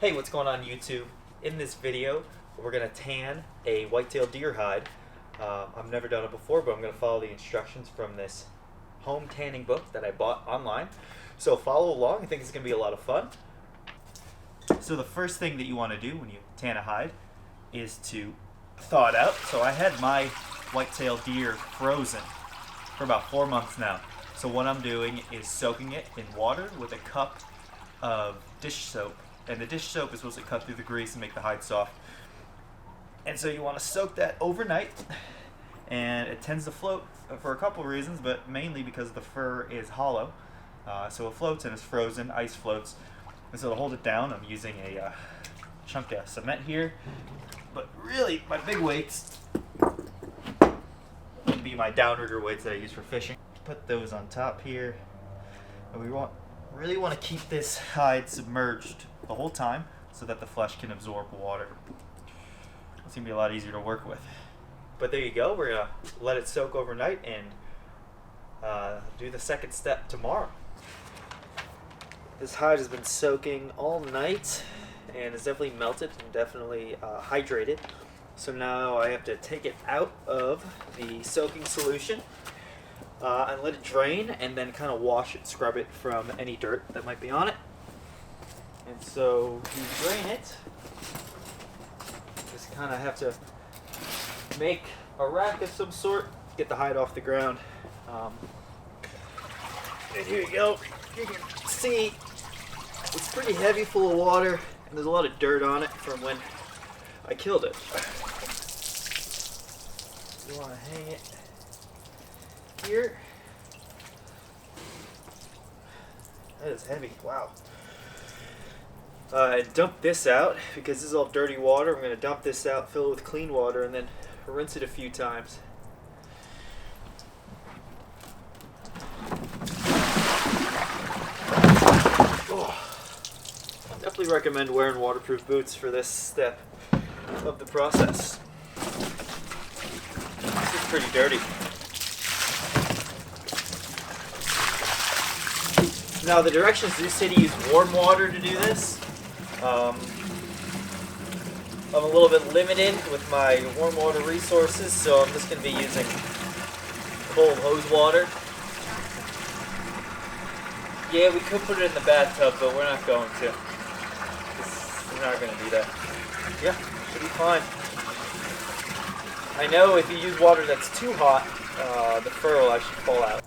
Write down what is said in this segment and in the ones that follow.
Hey, what's going on YouTube? In this video, we're going to tan a whitetail deer hide. I've never done it before, but I'm going to follow the instructions from this home tanning book that I bought online. So follow along. I think it's going to be a lot of fun. So the first thing that you want to do when you tan a hide is to thaw it out. So I had my whitetail deer frozen for about 4 months now. So what I'm doing is soaking it in water with a cup of dish soap. And the dish soap is supposed to cut through the grease and make the hide soft. And so you want to soak that overnight. And it tends to float for a couple of reasons, but mainly because the fur is hollow. So it floats and it's frozen, ice floats. And so to hold it down, I'm using a chunk of cement here. But really, my big weights would be my downrigger weights that I use for fishing. Put those on top here. And we really want to keep this hide submerged the whole time so that the flesh can absorb water. It's going to be a lot easier to work with. But there you go. We're going to let it soak overnight and do the second step tomorrow. This hide has been soaking all night and is definitely melted and definitely hydrated. So now I have to take it out of the soaking solution and let it drain, and then kind of wash it, scrub it from any dirt that might be on it. And so you drain it, just kind of have to make a rack of some sort, get the hide off the ground. And here you go. You can see it's pretty heavy, full of water, and there's a lot of dirt on it from when I killed it. You want to hang it here. That is heavy. Wow. Dump this out because this is all dirty water. I'm going to dump this out, fill it with clean water, and then rinse it a few times. Definitely recommend wearing waterproof boots for this step of the process. This is pretty dirty. Now the directions do say to use warm water to do this. I'm a little bit limited with my warm water resources, so I'm just going to be using cold hose water. Yeah, we could put it in the bathtub, but we're not going to. We're not going to do that. Yeah, should be fine. I know if you use water that's too hot, the fur will actually fall out.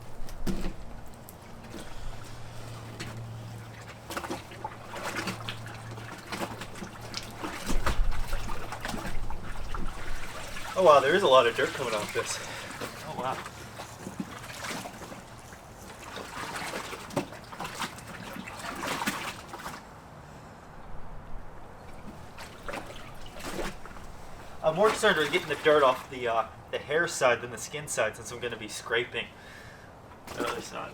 Oh wow, there is a lot of dirt coming off this. Oh wow. I'm more concerned with getting the dirt off the hair side than the skin side, since I'm going to be scraping the other side.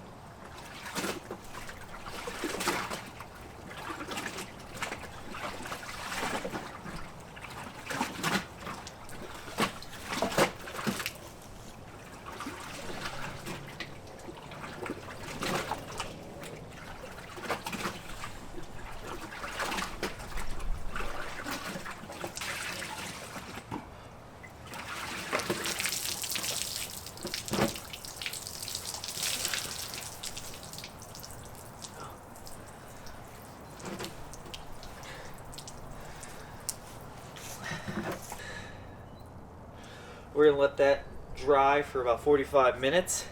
We're going to let that dry for about 45 minutes.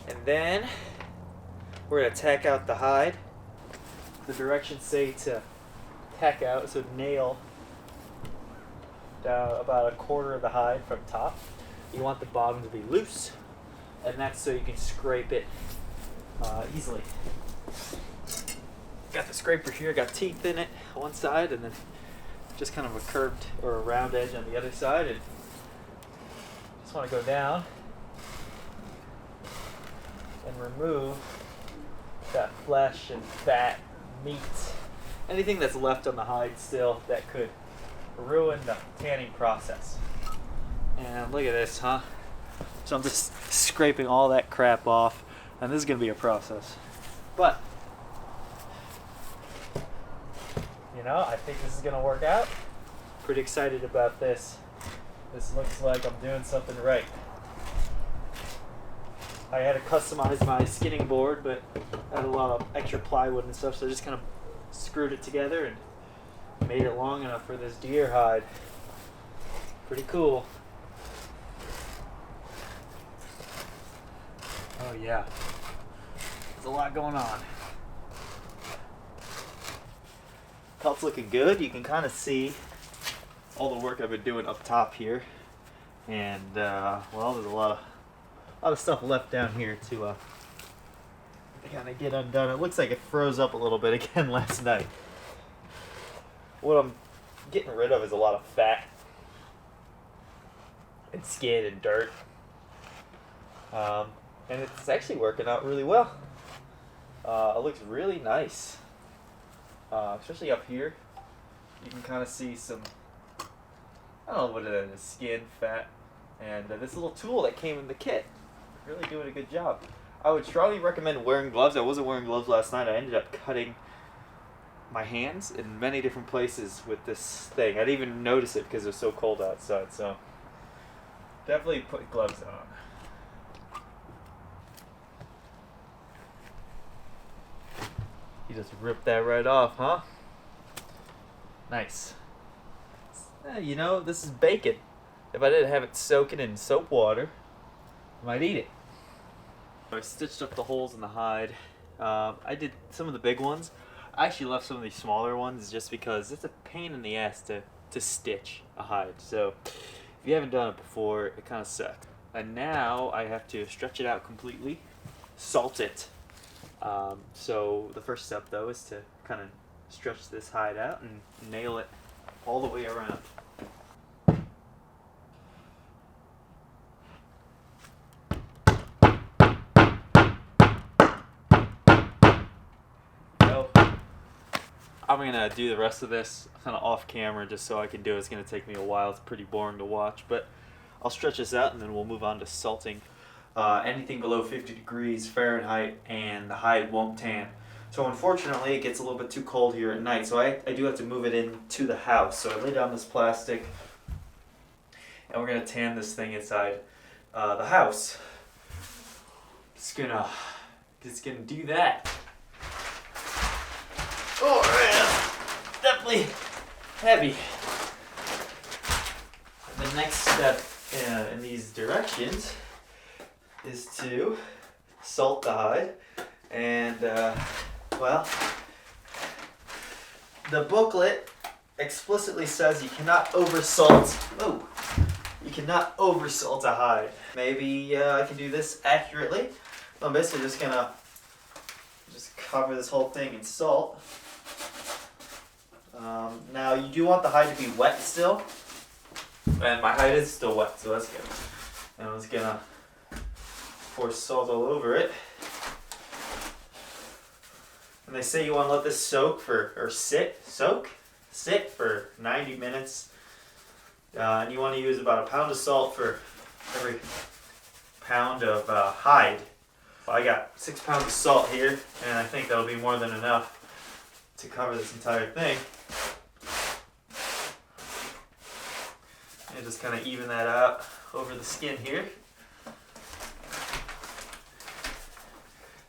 And then we're going to tack out the hide. The directions say to tack out, so nail down about 1/4 of the hide from top. You want the bottom to be loose, and that's so you can scrape it easily. Got the scraper here, got teeth in it on one side, and then just kind of a curved or a round edge on the other side. And just want to go down and remove that flesh and fat, meat, anything that's left on the hide still that could ruin the tanning process. And look at this, huh? So I'm just scraping all that crap off, and this is going to be a process. But you know, I think this is gonna work out. Pretty excited about this. This looks like I'm doing something right. I had to customize my skinning board, but I had a lot of extra plywood and stuff, so I just kind of screwed it together and made it long enough for this deer hide. Pretty cool. Oh yeah, there's a lot going on. Pelt's looking good. You can kind of see all the work I've been doing up top here, and well, there's a lot of stuff left down here to kind of get undone. It looks like it froze up a little bit again last night. What I'm getting rid of is a lot of fat and skin and dirt, and it's actually working out really well. It looks really nice, especially up here. You can kind of see some, I don't know what it is, skin, fat, and this little tool that came in the kit. Really doing a good job. I would strongly recommend wearing gloves. I wasn't wearing gloves last night. I ended up cutting my hands in many different places with this thing. I didn't even notice it because it was so cold outside, so definitely put gloves on. You just ripped that right off, huh? Nice. You know, this is bacon. If I didn't have it soaking in soap water, I might eat it. I stitched up the holes in the hide. I did some of the big ones. I actually left some of these smaller ones just because it's a pain in the ass to stitch a hide. So if you haven't done it before, it kind of sucks. And now I have to stretch it out completely, salt it. So the first step though is to kind of stretch this hide out and nail it all the way around. I'm gonna do the rest of this kind of off camera just so I can do it. It's gonna take me a while. It's pretty boring to watch, but I'll stretch this out and then we'll move on to salting. Anything below 50 degrees Fahrenheit and the hide won't tan. So unfortunately it gets a little bit too cold here at night, so I do have to move it into the house. So I lay down this plastic and we're gonna tan this thing inside the house. It's gonna do that. Oh man, definitely heavy. The next step in these directions is to salt the hide, and well, the booklet explicitly says you cannot oversalt. Oh, you cannot oversalt a hide. Maybe I can do this accurately. I'm basically just gonna cover this whole thing in salt. Now you do want the hide to be wet still, and my hide is still wet, so that's good. And I'm just gonna pour salt all over it. And they say you want to let this soak sit for 90 minutes. And you want to use about a pound of salt for every pound of hide. I got 6 pounds of salt here, and I think that'll be more than enough to cover this entire thing. And just kind of even that out over the skin here.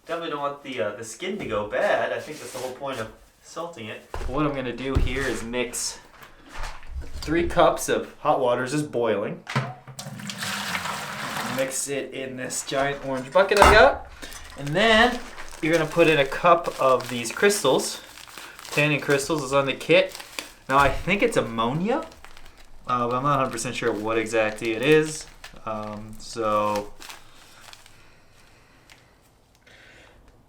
Definitely don't want the skin to go bad. I think that's the whole point of salting it. What I'm going to do here is mix 3 cups of hot water, just boiling. Mix it in this giant orange bucket I got. And then you're going to put in a cup of these crystals. Tanning crystals is on the kit. Now I think it's ammonia, but I'm not 100% sure what exactly it is.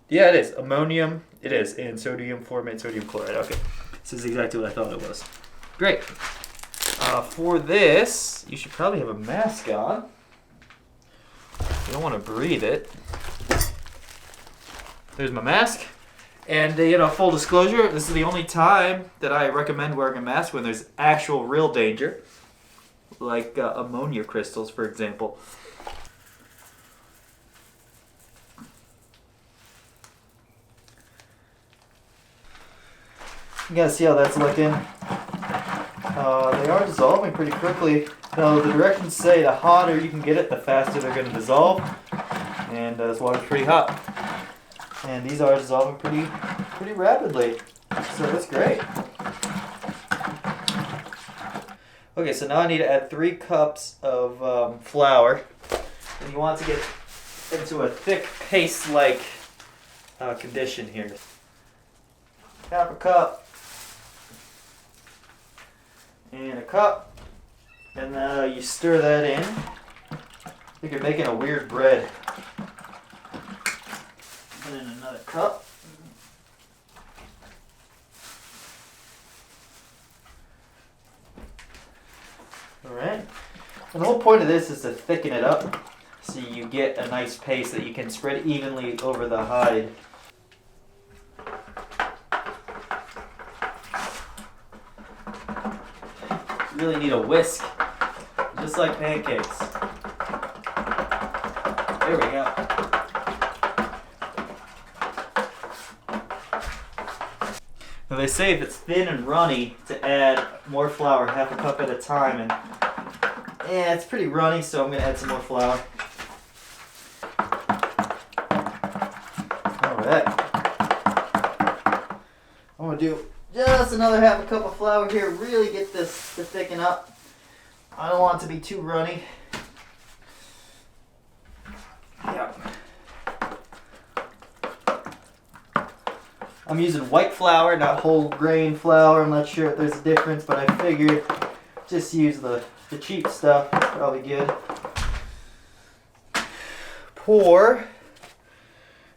Yeah, it is. Ammonium, it is. And sodium formate, sodium chloride. Okay, this is exactly what I thought it was. Great. For this, you should probably have a mask on. You don't want to breathe it. There's my mask. And, full disclosure, this is the only time that I recommend wearing a mask when there's actual real danger. Like ammonia crystals, for example. You gotta see how that's looking. They are dissolving pretty quickly. Now the directions say the hotter you can get it, the faster they're going to dissolve. And this water's pretty hot. And these are dissolving pretty rapidly. So that's great. Okay, so now I need to add 3 cups of flour. And you want to get into a thick paste-like condition here. Half a cup. And a cup. And then you stir that in. I think you're making a weird bread. And then another cup. Alright. And the whole point of this is to thicken it up so you get a nice paste that you can spread evenly over the hide. You really need a whisk, just like pancakes. There we go. Now they say if it's thin and runny to add more flour, half a cup at a time, and yeah, it's pretty runny, so I'm going to add some more flour. Alright. I'm going to do just another half a cup of flour here. Really get this to thicken up. I don't want it to be too runny. Yep. I'm using white flour, not whole grain flour. I'm not sure if there's a difference, but I figured just use the cheap stuff. Probably good. Pour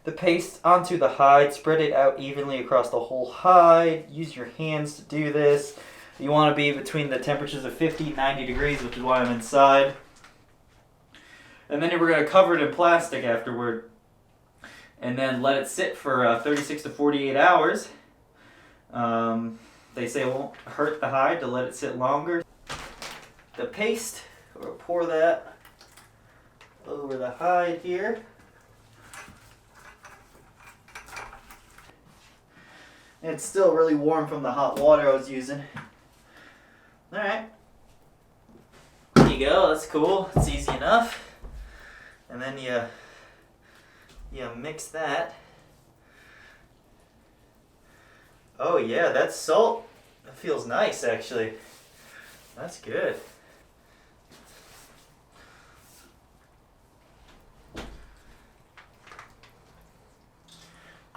the paste onto the hide, spread it out evenly across the whole hide. Use your hands to do this. You want to be between the temperatures of 50 and 90 degrees, which is why I'm inside. And then we're going to cover it in plastic afterward. And then let it sit for 36 to 48 hours. They say it won't hurt the hide to let it sit longer. The paste, we'll pour that over the hide here. It's still really warm from the hot water I was using. Alright. There you go, that's cool. It's easy enough. And then you mix that. Oh yeah, that's salt. That feels nice actually. That's good.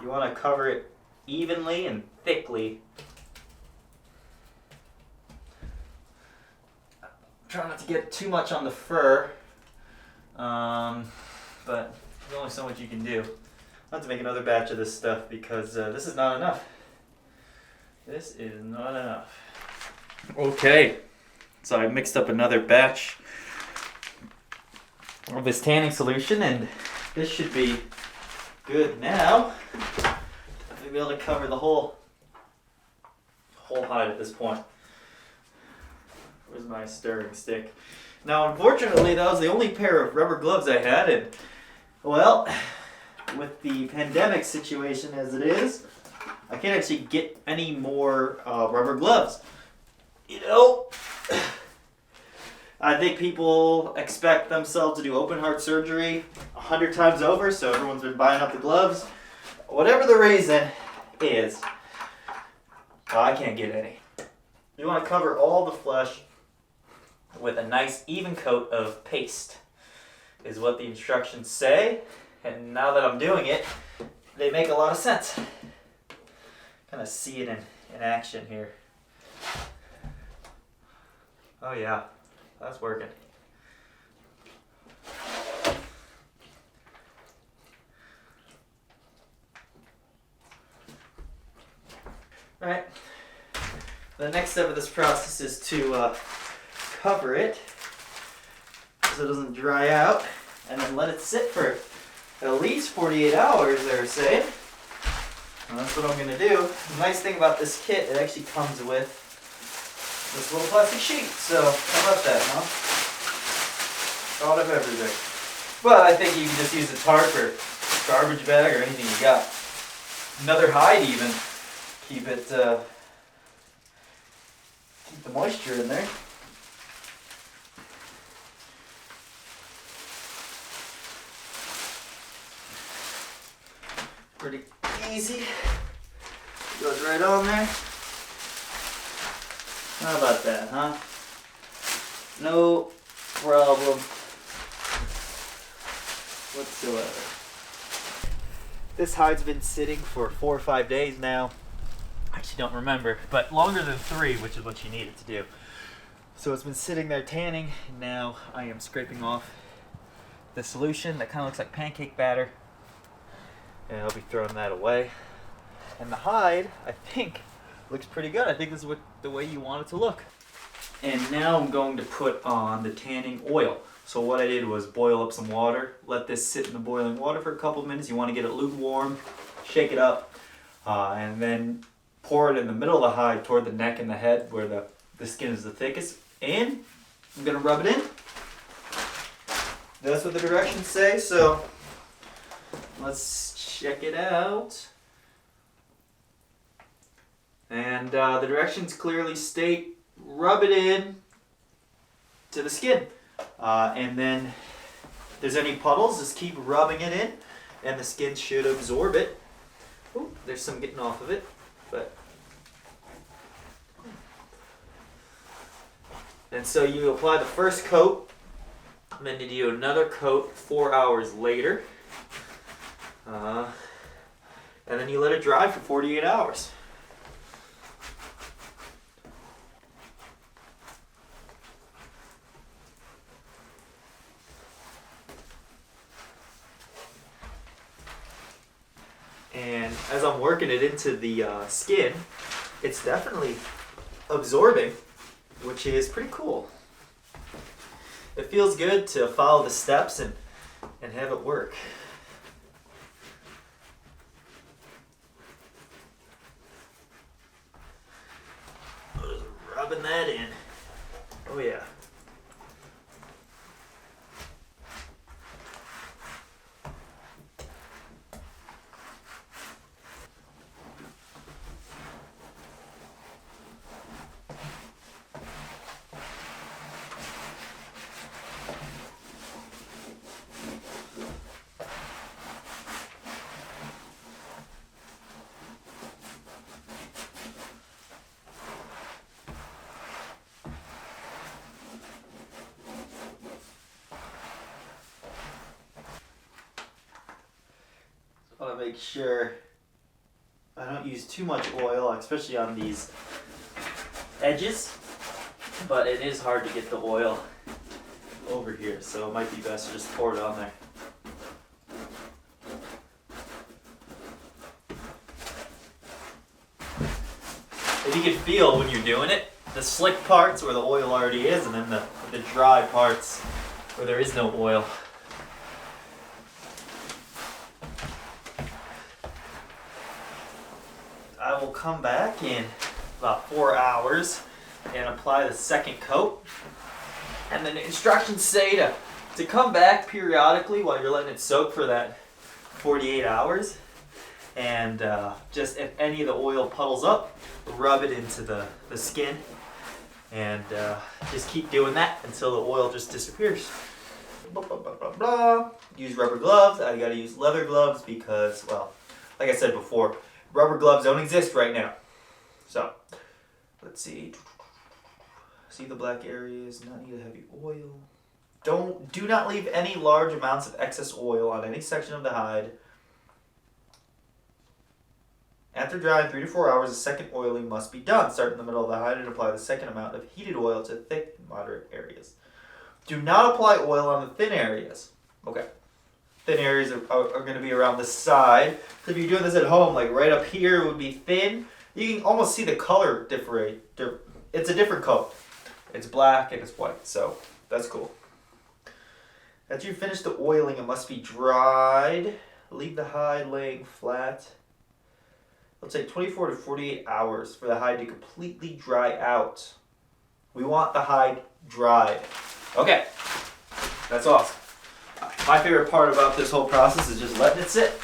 You want to cover it evenly and thickly. Try not to get too much on the fur, but there's only so much you can do. I'll have to make another batch of this stuff because this is not enough. This is not enough. Okay, so I mixed up another batch of this tanning solution, and this should be good now. I'll be able to cover the whole hide at this point. Where's my stirring stick? Now, unfortunately, that was the only pair of rubber gloves I had, and well, with the pandemic situation as it is, I can't actually get any more rubber gloves. You know, I think people expect themselves to do open heart surgery 100 times over, so everyone's been buying up the gloves. Whatever the reason is, I can't get any. You want to cover all the flesh with a nice even coat of paste, is what the instructions say. And now that I'm doing it, they make a lot of sense. Kind of see it in action here. Oh yeah, that's working. Alright, the next step of this process is to cover it so it doesn't dry out, and then let it sit for at least 48 hours, they're saying. And that's what I'm going to do. The nice thing about this kit, it actually comes with this little plastic sheet. So, how about that, huh? Thought of everything. But I think you can just use a tarp or garbage bag or anything you got. Another hide even. Keep it the moisture in there. Pretty easy. Goes right on there. How about that, huh? No problem whatsoever. This hide's been sitting for 4 or 5 days now. I actually don't remember, but longer than 3, which is what you need it to do. So it's been sitting there tanning, and now I am scraping off the solution that kind of looks like pancake batter. And I'll be throwing that away. And the hide, I think, looks pretty good. I think this is the way you want it to look. And now I'm going to put on the tanning oil. So what I did was boil up some water, let this sit in the boiling water for a couple of minutes. You want to get it lukewarm, shake it up, and then pour it in the middle of the hide toward the neck and the head where the skin is the thickest. And I'm going to rub it in. That's what the directions say, so let's check it out. And the directions clearly state rub it in to the skin. And then if there's any puddles, just keep rubbing it in and the skin should absorb it. Ooh, there's some getting off of it, but. And so you apply the first coat, and then you do another coat 4 hours later. And then you let it dry for 48 hours. And as I'm working it into the skin, it's definitely absorbing, which is pretty cool. It feels good to follow the steps and have it work. Just rubbing that in. Oh yeah. I want to make sure I don't use too much oil, especially on these edges, but it is hard to get the oil over here, so it might be best to just pour it on there. If you can feel when you're doing it, the slick parts where the oil already is, and then the dry parts where there is no oil. I will come back in about 4 hours and apply the second coat. And then the instructions say to come back periodically while you're letting it soak for that 48 hours. And just if any of the oil puddles up, rub it into the skin. And just keep doing that until the oil just disappears. Blah, blah, blah, blah, blah. Use rubber gloves. I gotta use leather gloves because, well, like I said before, rubber gloves don't exist right now. So, let's see. See the black areas, not need a heavy oil. Do not leave any large amounts of excess oil on any section of the hide. After drying 3 to 4 hours, a second oiling must be done. Start in the middle of the hide and apply the second amount of heated oil to thick and moderate areas. Do not apply oil on the thin areas. Okay. Thin areas are going to be around the side. So if you're doing this at home, like right up here would be thin. You can almost see the color differentiate. It's a different coat. It's black and it's white, so that's cool. After you finish the oiling, it must be dried. Leave the hide laying flat. It'll take 24 to 48 hours for the hide to completely dry out. We want the hide dried. Okay, that's awesome. My favorite part about this whole process is just letting it sit,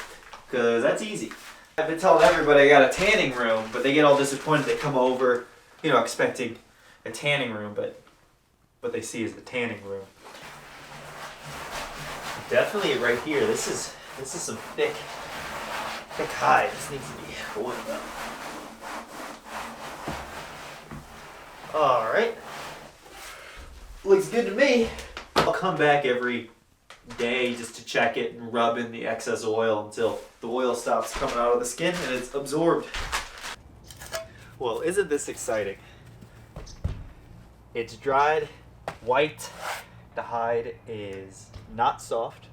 because that's easy. I've been telling everybody I got a tanning room, but they get all disappointed. They come over, expecting a tanning room, but what they see is the tanning room. Definitely right here. This is some thick hide. This needs to be oiled up. All right. Looks good to me. I'll come back every day just to check it and rub in the excess oil until the oil stops coming out of the skin and it's absorbed. Well, isn't this exciting? It's dried, white. The hide is not soft,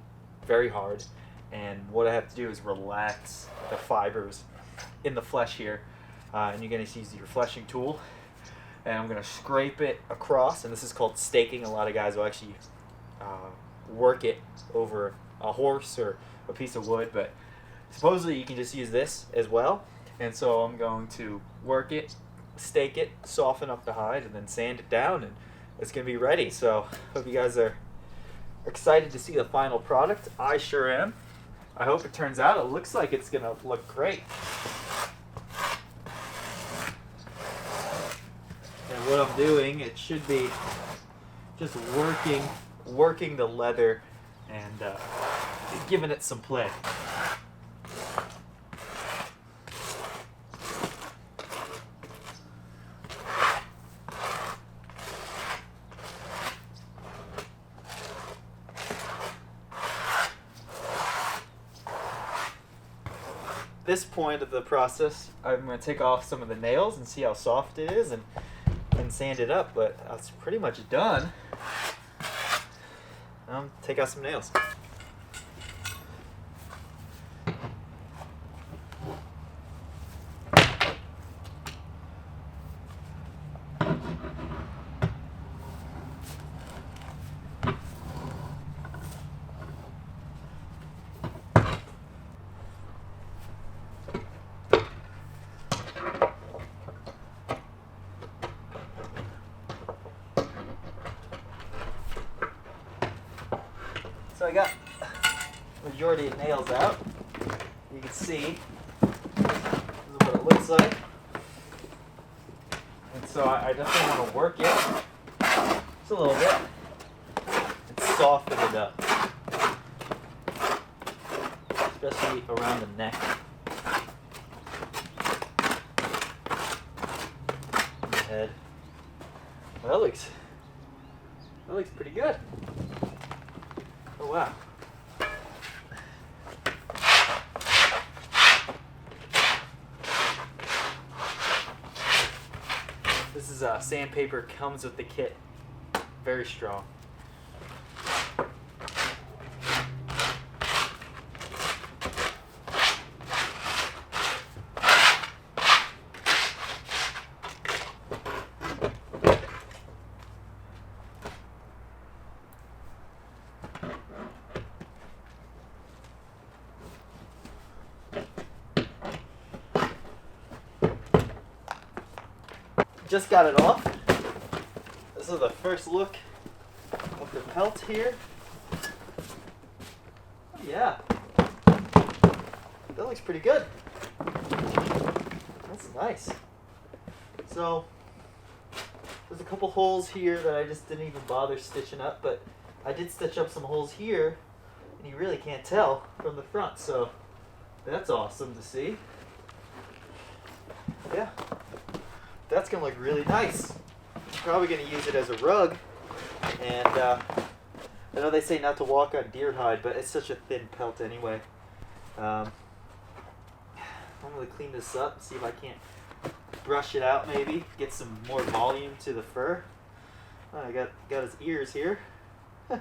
very hard. And what I have to do is relax the fibers in the flesh here. And you're gonna use your fleshing tool. And I'm gonna scrape it across, and this is called staking. A lot of guys will actually work it over a horse or a piece of wood, but supposedly you can just use this as well. And so I'm going to work it, stake it, soften up the hide, and then sand it down, and it's gonna be ready. So hope you guys are excited to see the final product. I sure am. I hope it turns out. It looks like it's gonna look great. And what I'm doing, it should be just working the leather and giving it some play. This point of the process, I'm going to take off some of the nails and see how soft it is and sand it up, but that's pretty much done. Take out some nails. So I got the majority of nails out. You can see this is what it looks like. And so I definitely want to work it just a little bit and soften it up, especially around the neck and the head. Well, that looks pretty good. Oh wow. This is sandpaper, comes with the kit. Very strong. Just got it off. This is the first look of the pelt here. Oh, yeah, that looks pretty good. That's nice. So there's a couple holes here that I just didn't even bother stitching up, but I did stitch up some holes here, and you really can't tell from the front. So that's awesome to see. Yeah. That's gonna look really nice. I'm probably gonna use it as a rug, and I know they say not to walk on deer hide, but it's such a thin pelt anyway. I'm gonna clean this up, see if I can't brush it out, maybe get some more volume to the fur. Oh, I got his ears here. How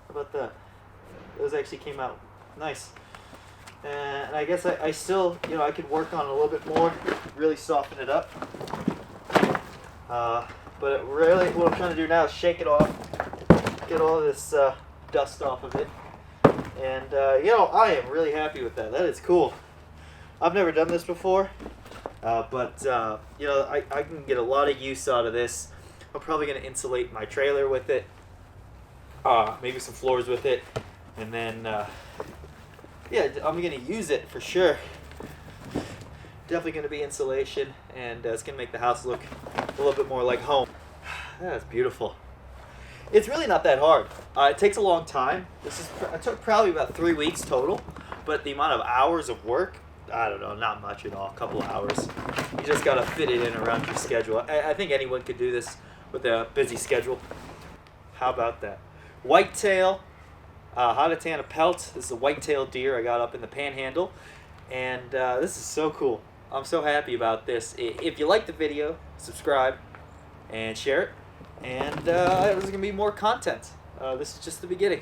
about that? Those actually came out nice. And I guess I still, I could work on it a little bit more, really soften it up. But really, what I'm trying to do now is shake it off, get all this dust off of it. And, I am really happy with that. That is cool. I've never done this before, but I can get a lot of use out of this. I'm probably going to insulate my trailer with it, maybe some floors with it, and then, I'm going to use it for sure. Definitely going to be insulation, and it's going to make the house look a little bit more like home. That's beautiful. It's really not that hard. It takes a long time. It took probably about 3 weeks total, but the amount of hours of work, I don't know, not much at all. A couple of hours. You just gotta fit it in around your schedule. I think anyone could do this with a busy schedule. How about that? Whitetail, how to tan a pelt. This is a whitetail deer I got up in the Panhandle, and this is so cool. I'm so happy about this. If you like the video, subscribe and share it. And there's going to be more content. This is just the beginning.